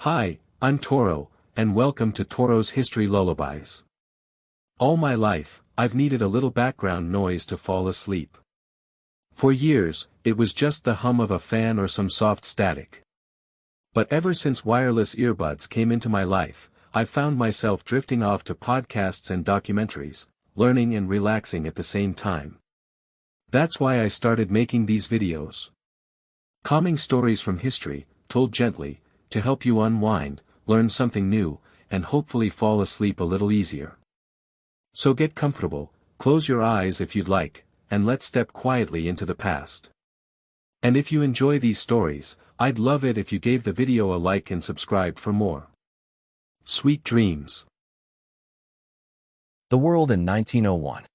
Hi, I'm Toro, and welcome to Toro's History Lullabies. All my life, I've needed a little background noise to fall asleep. For years, it was just the hum of a fan or some soft static. But ever since wireless earbuds came into my life, I've found myself drifting off to podcasts and documentaries, learning and relaxing at the same time. That's why I started making these videos. Calming stories from history, told gently, to help you unwind, learn something new, and hopefully fall asleep a little easier. So get comfortable, close your eyes if you'd like, and let's step quietly into the past. And if you enjoy these stories, I'd love it if you gave the video a like and subscribed for more. Sweet dreams. The World in 1901.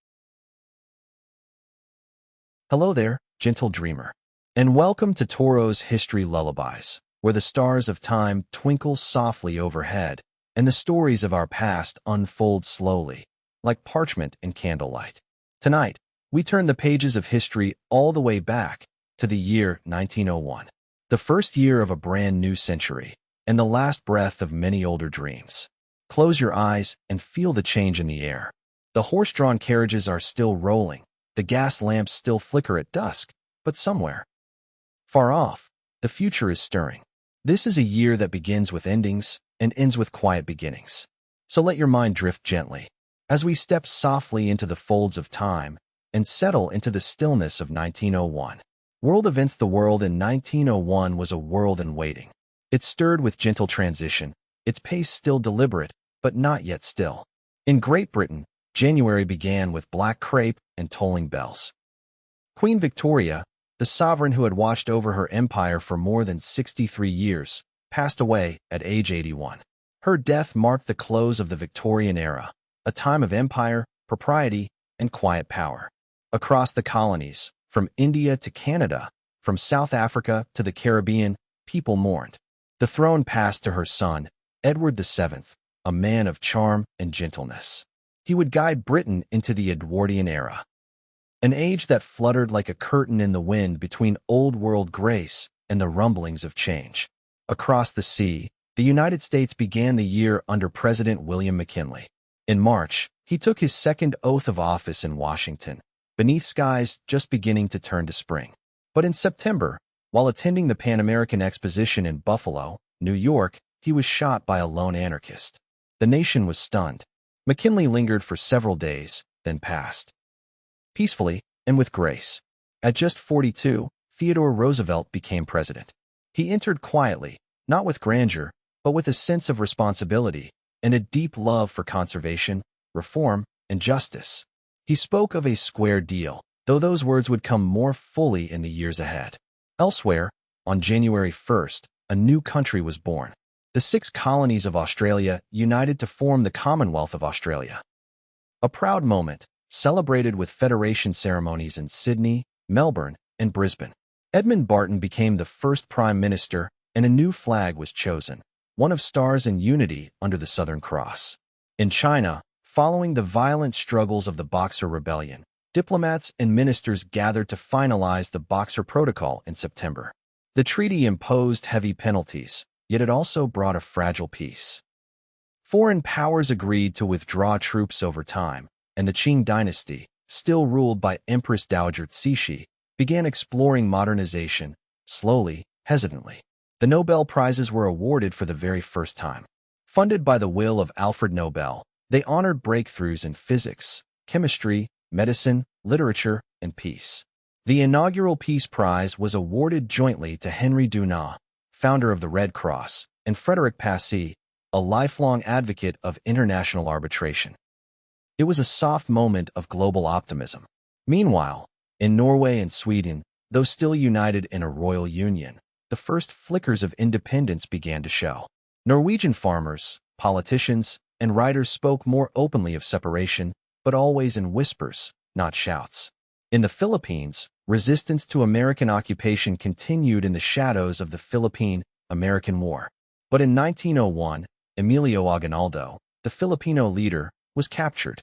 Hello there, gentle dreamer. And welcome to Toro's History Lullabies, where the stars of time twinkle softly overhead, and the stories of our past unfold slowly, like parchment in candlelight. Tonight, we turn the pages of history all the way back to the year 1901, the first year of a brand new century, and the last breath of many older dreams. Close your eyes and feel the change in the air. The horse-drawn carriages are still rolling, the gas lamps still flicker at dusk, but somewhere, far off, the future is stirring. This is a year that begins with endings and ends with quiet beginnings. So let your mind drift gently as we step softly into the folds of time and settle into the stillness of 1901. World events. The world in 1901 was a world in waiting. It stirred with gentle transition, its pace still deliberate, but not yet still. In Great Britain, January began with black crepe and tolling bells. Queen Victoria, the sovereign who had watched over her empire for more than 63 years, passed away at age 81. Her death marked the close of the Victorian era, a time of empire, propriety, and quiet power. Across the colonies, from India to Canada, from South Africa to the Caribbean, people mourned. The throne passed to her son, Edward VII, a man of charm and gentleness. He would guide Britain into the Edwardian era, an age that fluttered like a curtain in the wind between old-world grace and the rumblings of change. Across the sea, the United States began the year under President William McKinley. In March, he took his second oath of office in Washington, beneath skies just beginning to turn to spring. But in September, while attending the Pan American Exposition in Buffalo, New York, he was shot by a lone anarchist. The nation was stunned. McKinley lingered for several days, then passed. Peacefully and with grace. At just 42, Theodore Roosevelt became president. He entered quietly, not with grandeur, but with a sense of responsibility and a deep love for conservation, reform, and justice. He spoke of a square deal, though those words would come more fully in the years ahead. Elsewhere, on January 1st, a new country was born. The 6 colonies of Australia united to form the Commonwealth of Australia. A proud moment, celebrated with federation ceremonies in Sydney, Melbourne, and Brisbane. Edmund Barton became the first Prime Minister, and a new flag was chosen, one of stars and unity under the Southern Cross. In China, following the violent struggles of the Boxer Rebellion, diplomats and ministers gathered to finalize the Boxer Protocol in September. The treaty imposed heavy penalties, yet it also brought a fragile peace. Foreign powers agreed to withdraw troops over time, and the Qing dynasty, still ruled by Empress Dowager Cixi, began exploring modernization, slowly, hesitantly. The Nobel Prizes were awarded for the very first time. Funded by the will of Alfred Nobel, they honored breakthroughs in physics, chemistry, medicine, literature, and peace. The inaugural Peace Prize was awarded jointly to Henry Dunant, founder of the Red Cross, and Frederick Passy, a lifelong advocate of international arbitration. It was a soft moment of global optimism. Meanwhile, in Norway and Sweden, though still united in a royal union, the first flickers of independence began to show. Norwegian farmers, politicians, and writers spoke more openly of separation, but always in whispers, not shouts. In the Philippines, resistance to American occupation continued in the shadows of the Philippine-American War. But in 1901, Emilio Aguinaldo, the Filipino leader, was captured.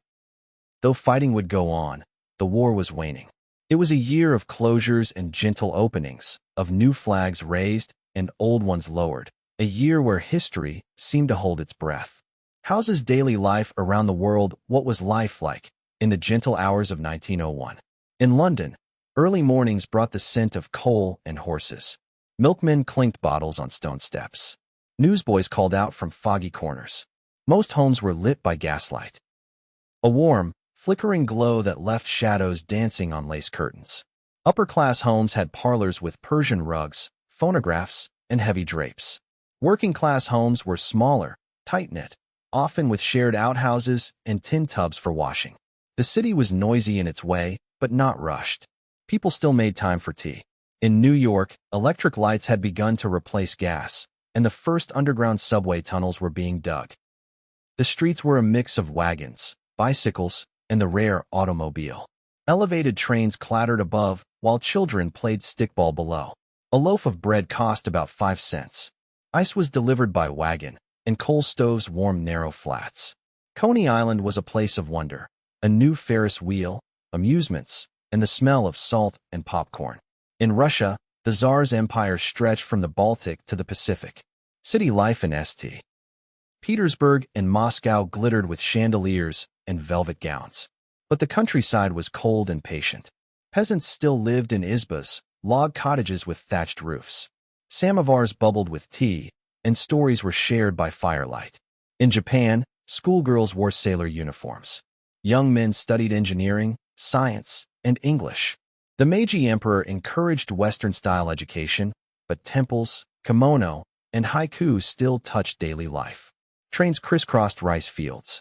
Though fighting would go on, the war was waning. It was a year of closures and gentle openings, of new flags raised and old ones lowered. a year where history seemed to hold its breath. How's his daily life around the world? What was life like in the gentle hours of 1901? In London, early mornings brought the scent of coal and horses. Milkmen clinked bottles on stone steps. Newsboys called out from foggy corners. Most homes were lit by gaslight, a warm, flickering glow that left shadows dancing on lace curtains. Upper-class homes had parlors with Persian rugs, phonographs, and heavy drapes. Working-class homes were smaller, tight-knit, often with shared outhouses and tin tubs for washing. The city was noisy in its way, but not rushed. People still made time for tea. In New York, electric lights had begun to replace gas, and the first underground subway tunnels were being dug. The streets were a mix of wagons, bicycles, and the rare automobile. Elevated trains clattered above, while children played stickball below. A loaf of bread cost about 5 cents. Ice was delivered by wagon, and coal stoves warmed narrow flats. Coney Island was a place of wonder. A new Ferris wheel, amusements, and the smell of salt and popcorn. In Russia, the Tsar's empire stretched from the Baltic to the Pacific. City life in St. Petersburg and Moscow glittered with chandeliers and velvet gowns. But the countryside was cold and patient. Peasants still lived in izbas, log cottages with thatched roofs. Samovars bubbled with tea, and stories were shared by firelight. In Japan, schoolgirls wore sailor uniforms. Young men studied engineering, science, and English. The Meiji Emperor encouraged Western-style education, but temples, kimono, and haiku still touched daily life. Trains crisscrossed rice fields.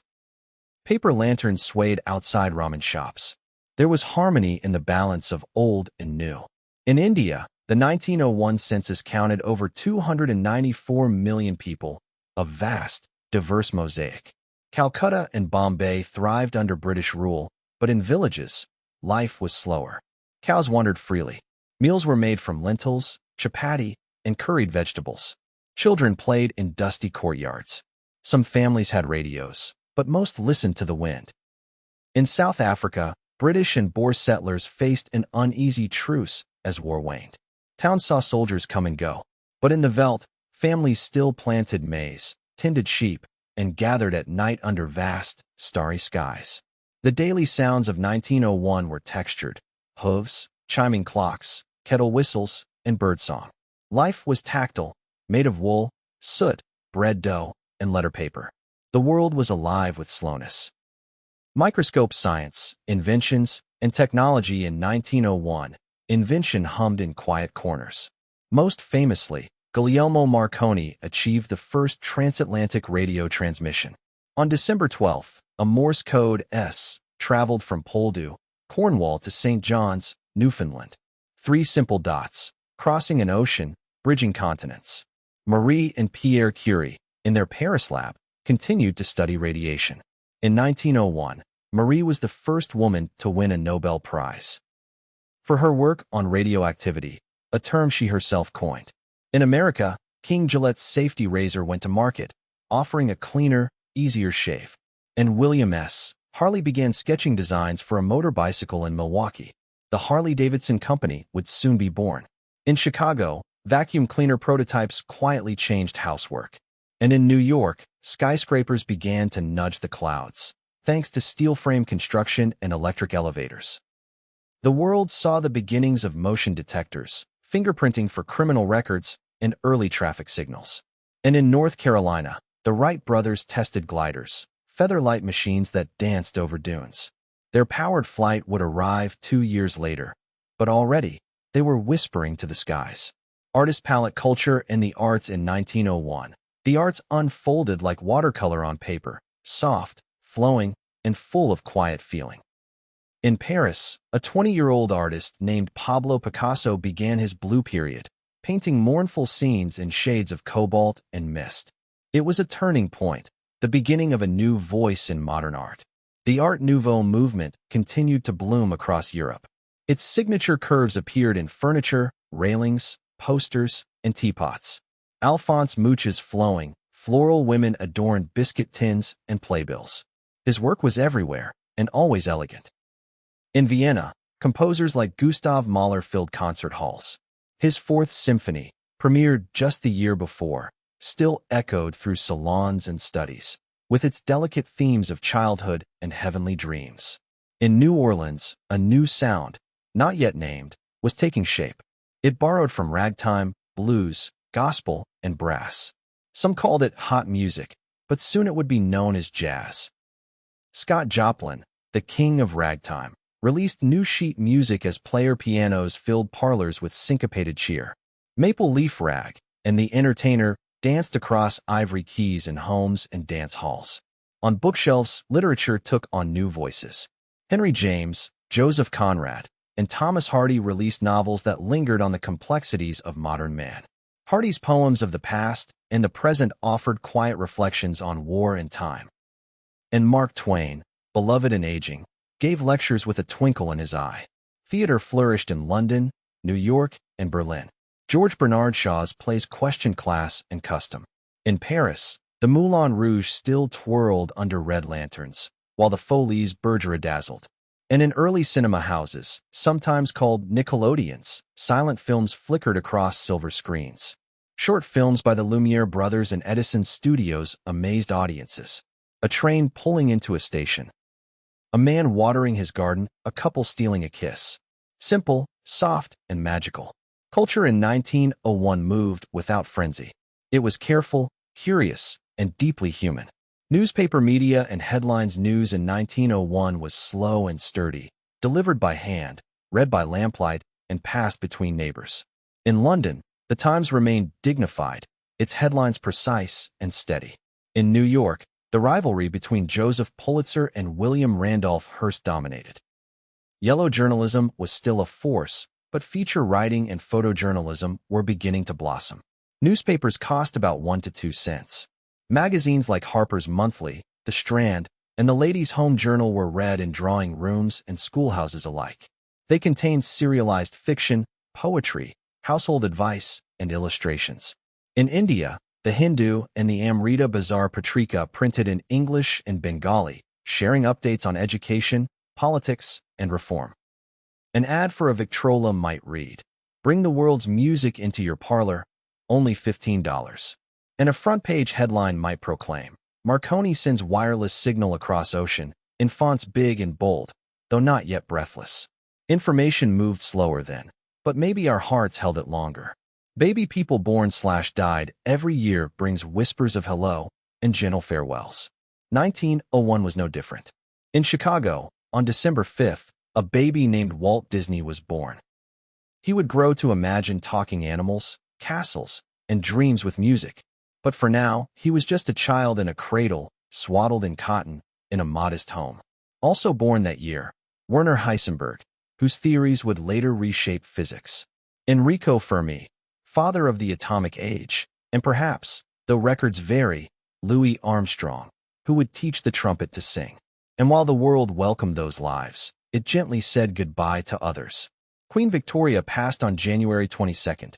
Paper lanterns swayed outside ramen shops. There was harmony in the balance of old and new. In India, the 1901 census counted over 294 million people, a vast, diverse mosaic. Calcutta and Bombay thrived under British rule, but in villages, life was slower. Cows wandered freely. Meals were made from lentils, chapati, and curried vegetables. Children played in dusty courtyards. Some families had radios, but most listened to the wind. In South Africa, British and Boer settlers faced an uneasy truce as war waned. Towns saw soldiers come and go, but in the veldt, families still planted maize, tended sheep, and gathered at night under vast, starry skies. The daily sounds of 1901 were textured: hooves, chiming clocks, kettle whistles, and birdsong. Life was tactile, made of wool, soot, bread dough, and letter paper. The world was alive with slowness. Microscope science, inventions, and technology in 1901, invention hummed in quiet corners. Most famously, Guglielmo Marconi achieved the first transatlantic radio transmission. On December 12th, a Morse code S traveled from Poldhu, Cornwall to St. John's, Newfoundland. 3 simple dots, crossing an ocean, bridging continents. Marie and Pierre Curie, in their Paris lab, continued to study radiation. In 1901, Marie was the first woman to win a Nobel Prize for her work on radioactivity, a term she herself coined. In America, King Gillette's safety razor went to market, offering a cleaner, easier shave. And William S. Harley began sketching designs for a motor bicycle in Milwaukee. The Harley-Davidson Company would soon be born. In Chicago, vacuum cleaner prototypes quietly changed housework. And in New York, skyscrapers began to nudge the clouds, thanks to steel frame construction and electric elevators. The world saw the beginnings of motion detectors, fingerprinting for criminal records, and early traffic signals. And in North Carolina, the Wright brothers tested gliders, featherlight machines that danced over dunes. Their powered flight would arrive 2 years later, but already, they were whispering to the skies. Artist palette culture and the arts in 1901. The arts unfolded like watercolor on paper, soft, flowing, and full of quiet feeling. In Paris, a 20-year-old artist named Pablo Picasso began his blue period, painting mournful scenes in shades of cobalt and mist. It was a turning point, the beginning of a new voice in modern art. The Art Nouveau movement continued to bloom across Europe. Its signature curves appeared in furniture, railings, posters, and teapots. Alphonse Much's flowing, floral women adorned biscuit tins and playbills. His work was everywhere, and always elegant. In Vienna, composers like Gustav Mahler filled concert halls. His Fourth Symphony, premiered just the year before, still echoed through salons and studies, with its delicate themes of childhood and heavenly dreams. In New Orleans, a new sound, not yet named, was taking shape. It borrowed from ragtime, blues, gospel, and brass. Some called it hot music, but soon it would be known as jazz. Scott Joplin, the king of ragtime, released new sheet music as player pianos filled parlors with syncopated cheer. Maple Leaf Rag and the Entertainer danced across ivory keys in homes and dance halls. On bookshelves, literature took on new voices. Henry James, Joseph Conrad, and Thomas Hardy released novels that lingered on the complexities of modern man. Hardy's poems of the past and the present offered quiet reflections on war and time. And Mark Twain, beloved and aging, gave lectures with a twinkle in his eye. Theater flourished in London, New York, and Berlin. George Bernard Shaw's plays questioned class and custom. In Paris, the Moulin Rouge still twirled under red lanterns, while the Folies Bergerac dazzled. And in early cinema houses, sometimes called Nickelodeons, silent films flickered across silver screens. Short films by the Lumiere brothers and Edison studios amazed audiences. A train pulling into a station. A man watering his garden, a couple stealing a kiss. Simple, soft, and magical. Culture in 1901 moved without frenzy. It was careful, curious, and deeply human. Newspaper media and headlines news in 1901 was slow and sturdy, delivered by hand, read by lamplight, and passed between neighbors. In London, the Times remained dignified, its headlines precise and steady. In New York, the rivalry between Joseph Pulitzer and William Randolph Hearst dominated. Yellow journalism was still a force, but feature writing and photojournalism were beginning to blossom. Newspapers cost about 1 to 2 cents. Magazines like Harper's Monthly, The Strand, and the Ladies' Home Journal were read in drawing rooms and schoolhouses alike. They contained serialized fiction, poetry, household advice, and illustrations. In India, the Hindu and the Amrita Bazar Patrika printed in English and Bengali, sharing updates on education, politics, and reform. An ad for a Victrola might read, "Bring the world's music into your parlor, only $15. And a front-page headline might proclaim, "Marconi sends wireless signal across ocean," in fonts big and bold, though not yet breathless. Information moved slower then, but maybe our hearts held it longer. Baby people born/died every year brings whispers of hello and gentle farewells. 1901 was no different. In Chicago, on December 5th, a baby named Walt Disney was born. He would grow to imagine talking animals, castles, and dreams with music. But for now, he was just a child in a cradle, swaddled in cotton, in a modest home. Also born that year, Werner Heisenberg, whose theories would later reshape physics. Enrico Fermi, father of the atomic age, and perhaps, though records vary, Louis Armstrong, who would teach the trumpet to sing. And while the world welcomed those lives, it gently said goodbye to others. Queen Victoria passed on January 22nd.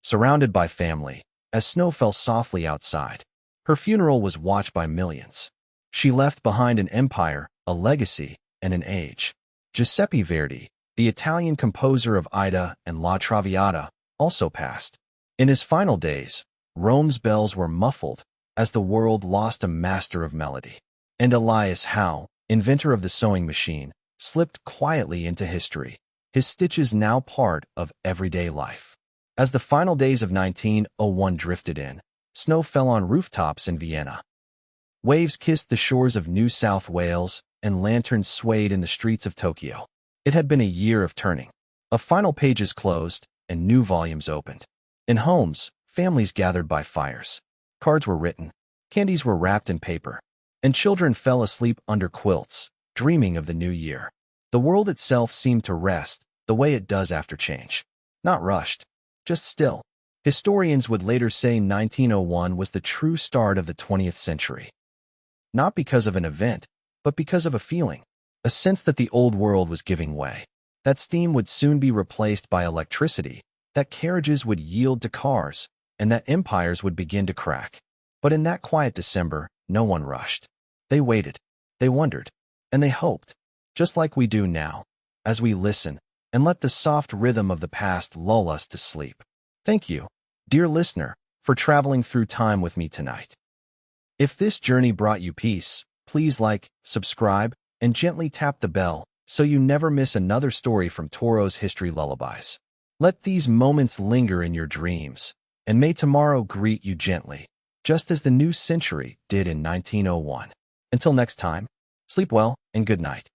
Surrounded by family, as snow fell softly outside, her funeral was watched by millions. She left behind an empire, a legacy, and an age. Giuseppe Verdi, the Italian composer of Aida and La Traviata, also passed. In his final days, Rome's bells were muffled as the world lost a master of melody. And Elias Howe, inventor of the sewing machine, slipped quietly into history, his stitches now part of everyday life. As the final days of 1901 drifted in, snow fell on rooftops in Vienna. Waves kissed the shores of New South Wales, and lanterns swayed in the streets of Tokyo. It had been a year of turning. A final pages closed, and new volumes opened. In homes, families gathered by fires. Cards were written, candies were wrapped in paper, and children fell asleep under quilts, dreaming of the new year. The world itself seemed to rest, the way it does after change. Not rushed, just still. Historians would later say 1901 was the true start of the 20th century. Not because of an event, but because of a feeling, a sense that the old world was giving way, that steam would soon be replaced by electricity, that carriages would yield to cars, and that empires would begin to crack. But in that quiet December, no one rushed. They waited, they wondered, and they hoped, just like we do now, as we listen and let the soft rhythm of the past lull us to sleep. Thank you, dear listener, for traveling through time with me tonight. If this journey brought you peace, please like, subscribe, and gently tap the bell so you never miss another story from Toro's History Lullabies. Let these moments linger in your dreams, and may tomorrow greet you gently, just as the new century did in 1901. Until next time, sleep well and good night.